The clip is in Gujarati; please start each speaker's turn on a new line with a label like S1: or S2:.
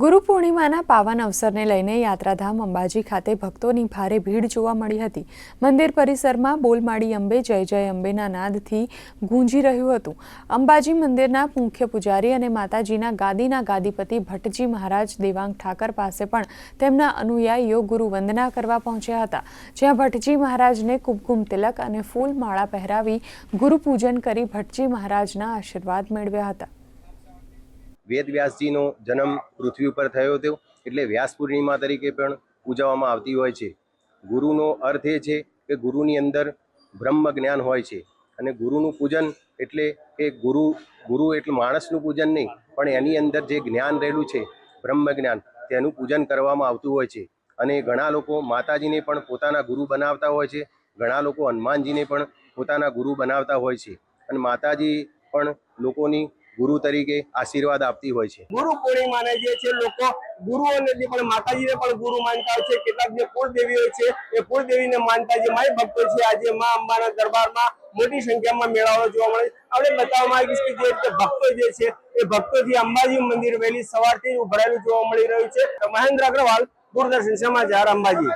S1: ગુરુ પૂર્ણિમાના પાવન અવસરને લઈને યાત્રાધામ અંબાજી ખાતે ભક્તોની ભારે ભીડ જોવા મળી હતી। મંદિર પરિસરમાં બોલમાડી અંબે જય જય અંબેના નાદથી ગૂંજી રહ્યું હતું। અંબાજી મંદિરના મુખ્ય પૂજારી અને માતાજીના ગાદીના ગાદીપતિ ભટ્ટજી મહારાજ દેવાંગ ઠાકર પાસે પણ તેમના અનુયાયીઓ ગુરુ વંદના કરવા પહોંચ્યા હતા, જ્યાં ભટ્ટજી મહારાજને કુમકુમ તિલક અને ફૂલ માળા પહેરાવી ગુરુ પૂજન કરી ભટ્ટજી મહારાજના આશીર્વાદ મેળવ્યા હતા।
S2: વેદ વ્યાસજીનો જન્મ પૃથ્વી ઉપર થયો હતો, એટલે વ્યાસ પૂર્ણિમા તરીકે પણ ઉજવવામાં આવતી હોય છે। ગુરુનો અર્થ એ છે કે ગુરુની અંદર બ્રહ્મ જ્ઞાન હોય છે અને ગુરુનું પૂજન એટલે કે ગુરુ એટલે માણસનું પૂજન નહીં, પણ એની અંદર જે જ્ઞાન રહેલું છે બ્રહ્મ જ્ઞાન, તેનું પૂજન કરવામાં આવતું હોય છે। અને ઘણા લોકો માતાજીને પણ પોતાના ગુરુ બનાવતા હોય છે, ઘણા લોકો હનુમાનજીને પણ પોતાના ગુરુ બનાવતા હોય છે અને માતાજી પણ લોકોની ગુરુ તરીકે આશીર્વાદ આપતી હોય છે।
S3: ગુરુ પૂર્ણિમાને જે છે લોકો ગુરુઓને પણ માતાજીને પણ ગુરુ માનતા હોય છે। કેટલાક જે કુળદેવી હોય છે એ કુળદેવીને માનતા જે માય ભક્તો છે આજે મા અંબાના દરબારમાં મોટી સંખ્યામાં મેળાઓ જોવા મળે। આપણે બતાવવામાં આવીશ કે જે રીતે ભક્તો જે છે એ ભક્તોથી અંબાજી મંદિર વહેલી સવારથી ઉભરાયેલું જોવા મળી રહ્યું છે। મહેન્દ્ર અગ્રવાલ, દૂરદર્શન સમાચાર, અંબાજી।